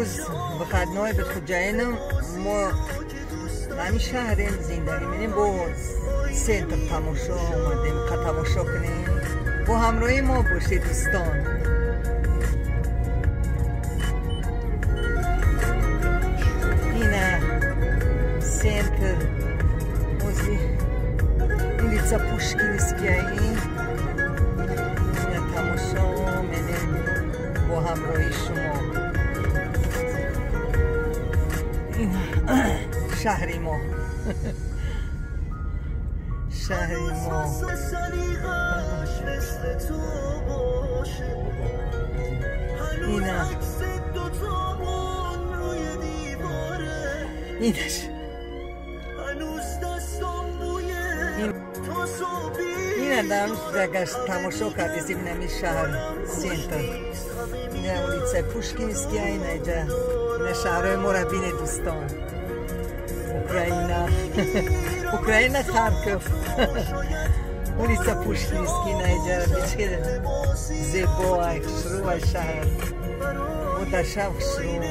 به خدنای به خود جایینم ما همین شهریم زندگی می‌کنیم با سنتر تماشا آمدیم که تماشا کنیم با همراهی ما باشید دوستان. اینه سنتر موزی ulica Puškinskija این تماشا می‌کنیم با همراهی شما. این شهری ما شهری ما اینه در اون تماشا کردیم نمی شهر سنتر اینه ulica Puškinskija اینه شهرهای ما را بینه دوستان. اوکراینا خارکوف ulica Puškinskija اینجا بسیار زیبا شروع شهر متشف شروع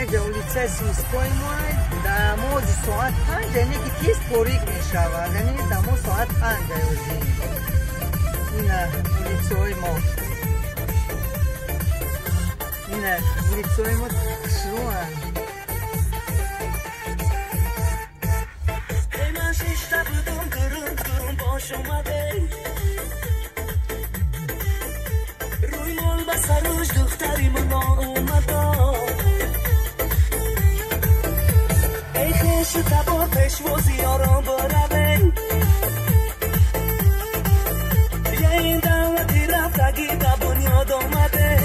اینجا ulica Zizkoi ما دماز ساعت 5 یعنی که تیز پوریک می شود یعنی دماز ساعت 5 اینه ulica ما اینه ulica ما شروع من شیشته بودم درون باش اومده روی مال بسر روش دختری من اومده تبا پشوازی آرام برده یه این دولتی رفتگی در بنیاد آمده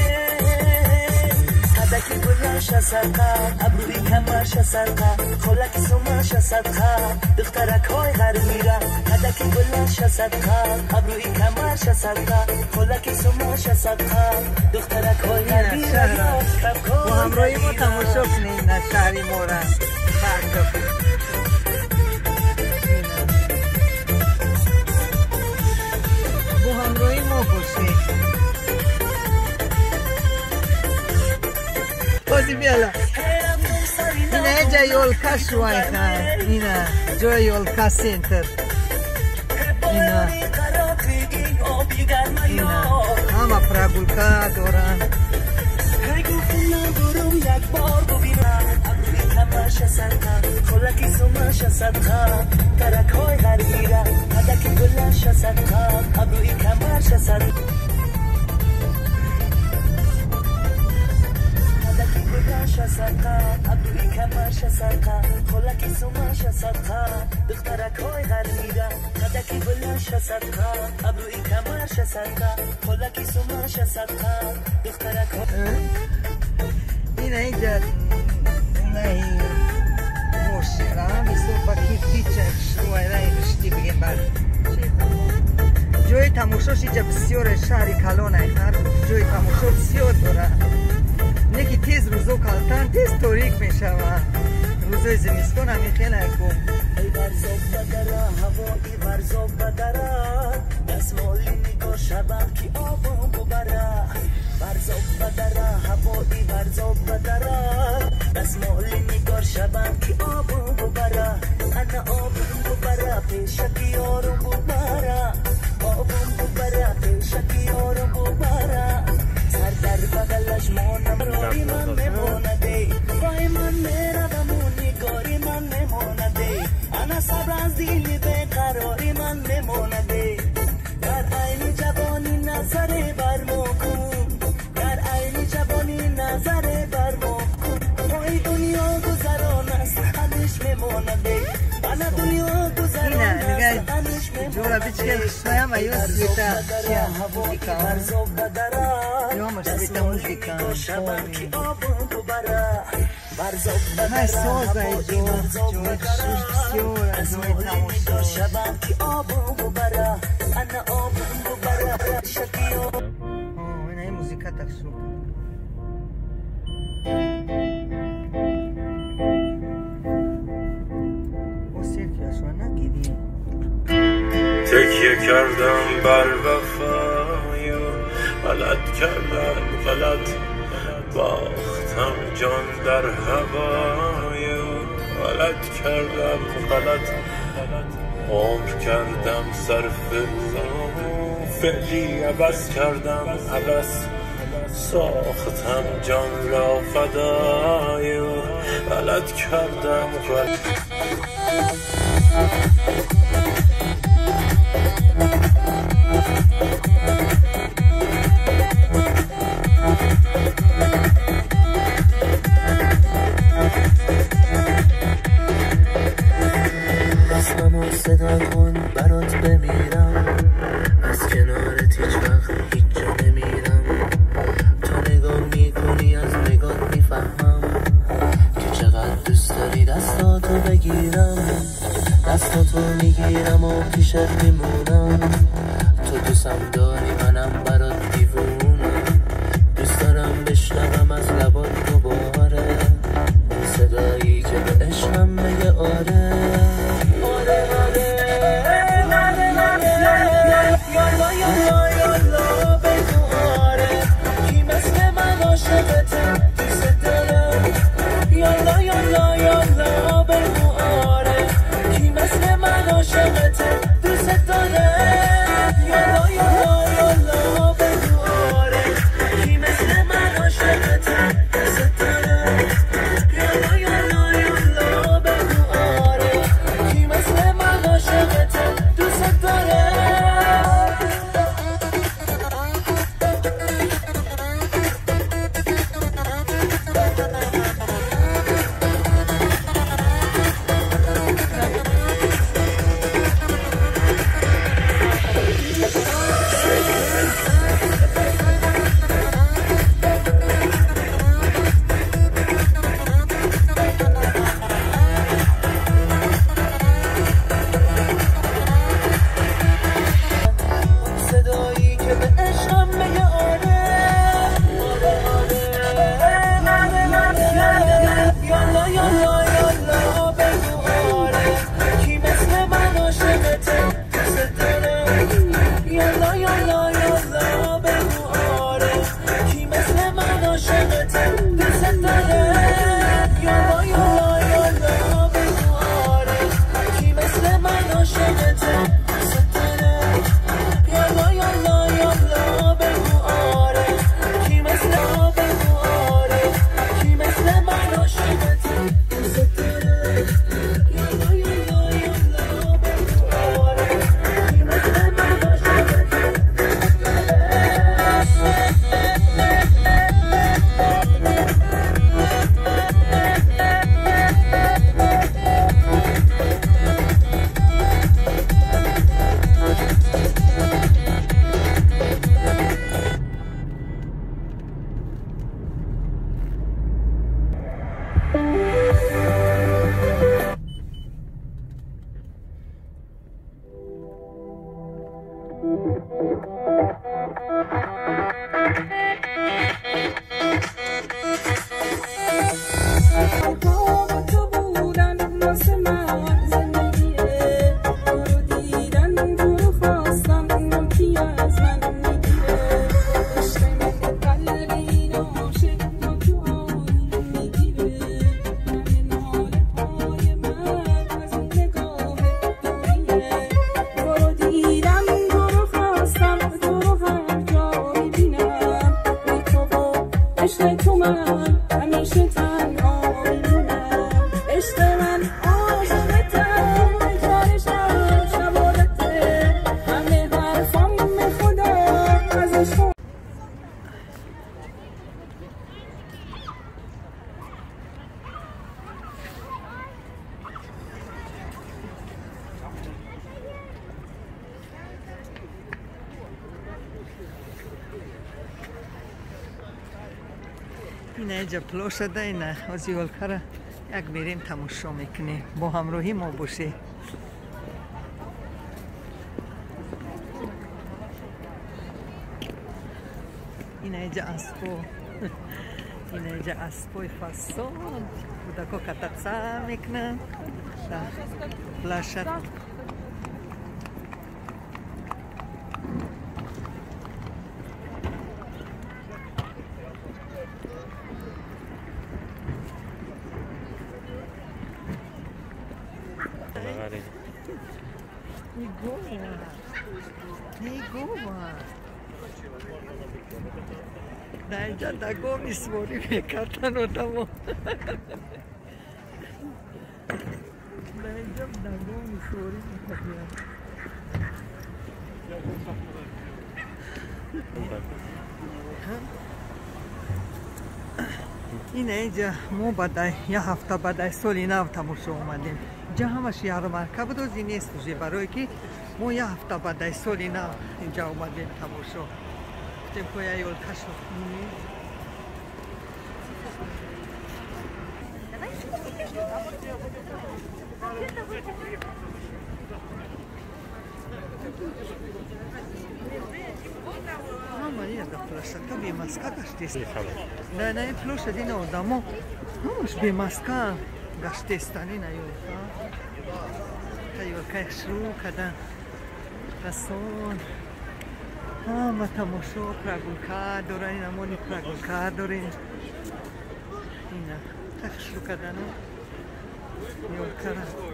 هدکی بلنش صدقه ابروی کمرش صدقه خلک سومش صدقه دخترک های غربیره هدکی بلنش صدقه ابروی کمرش صدقه خلک سومش صدقه دخترک های غربیره با همراهی ما تماشا کنیم نه شهری ما را با همراهی ما باشید بازی بیالا اینه جای یولکا شوای خواهد اینه جای یولکا سنتر اینه همه پراگولکا دارن یک بار ببینم ابروی کمرش صدقه خلکی سومش صدقه ترک های غربیره هدک گلش صدقه ابروی کمرش صدقه هدک گلش صدقه ابروی کمرش صدقه خلکی سومش صدقه دخترک های غربیره هدک گلش صدقه ابروی کمرش صدقه خلکی سومش صدقه دخترک این اینجا نه موشرم ایسو با کیف چکش و ایران رشتی بگیم بر جوی تماشاش اینجا بسیار شهری کلان ایخر جوی تماشا بسیار داره نکی تیز روزو کلتن تیز تاریک میشه و روزای زمستان همی خیلی کن ای برزاب بدره هوایی برزاب بدره دستمالی نگاه شبم کی آبم ببره برزاب بدره هوایی برزاب بدره دستمالی نگاه شبم کی آبم ببره انا آبم ببره پیشکی یارم ببره آبم ببره پیشکی یارم ببره سر در بغلش مانم روی من نمونده وای من میروم نگاری من نمونده انا صبر از دیلی بیقراری من نمونده در عین جوانی نظر برمو کن در عین جوانی نظر برمو کن وای دنیا گذران است همیش میمونده انا دنیا گذران است همیش میمونده جورا بیچکل شایم ایو سویتا موزیکا یوم سویتا موزیکا های ساز های جور بسیار از روی تماشا این های موزیکا تکسو او سیرکی اشوان نگیدیم تکیه کردم بر وفای غلط کردم غلط باختم جان در هوای غلط کردم غلط عمر کردم صرف فعلی عوض کردم عوض ساختم جان را فدای غلط کردم غلط اسممو صدا کن برات بمیرم از کنارت هیچ وقت هیچ جا نمیرم تو نگاه میکنی از نگاه میفهمم که چقدر دوست داری دستاتو بگیرم دستاتو میگیرم من همیشه تنها میمونم عشق من عاشقتم جانشم شبارته همه حرفام به خدا ازش این اینجا پلوشه ده اینه از یولکره یک میریم تماشا میکنیم با همراهی ما باشه این اینجا اسبو این اینجا اسبوی فاسون بودکو کتتسا میکنن پلاشت در اینجا دگو میسواری میکردن آدمو در اینجا دگو میسواری میکردن این اینجا ما بعد یه هفته بعد سالی نو تماشا اومدیم اینجا همش یارمرکه بود از این نیست برای که ما یه هفته بعد سالی نو اینجا اومدیم تماشا گفتیم که یه یول کشف کنیم این پلاشتا بی ماسکا گشتیست نه این پلاشتا دین آدمو همش بی ماسکا گشتیستن این یولکا که یولکا شروع کردن رسون همه تماشا پرگولکا دارن این همونی پرگولکا دارن این که شروع کردن یولکا را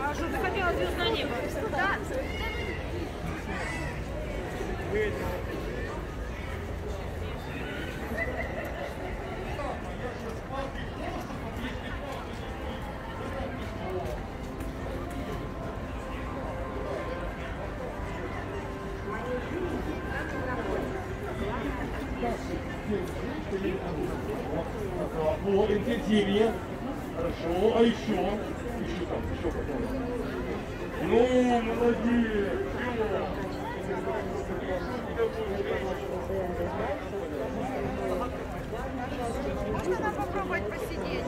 А что ты хотела звезд на небо? Да. Вот, интертемия. Хорошо, а еще? Еще там, еще потом. Ну, молодец. Можно попробовать посидеть.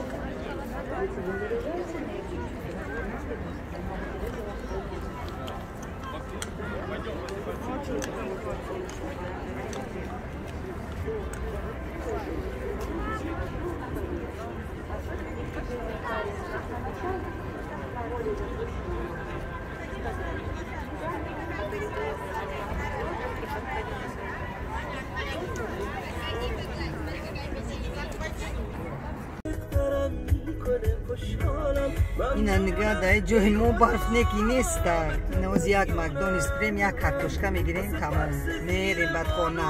این نگاه دای جوی مو برف نکی نیست این از یک مکدونالدز بریم یک کارتوشکا میگیریم تمام میریم بعد خونه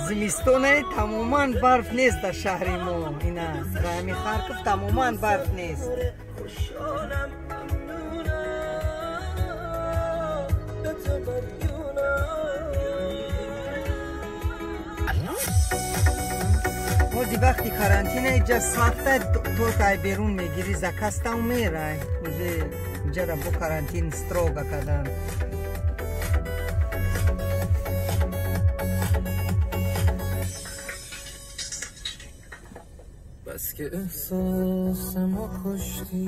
زمستونه تماما برف نیست در شهر ما. اینا در همین خرکف تماما برف نیست. وقتی وقتی کارانتینه اینجا سخته تو که بیرون میگیری زکسته و میره اینجا را با کارانتین ستروگا کردن. بس که احساس ما کشتی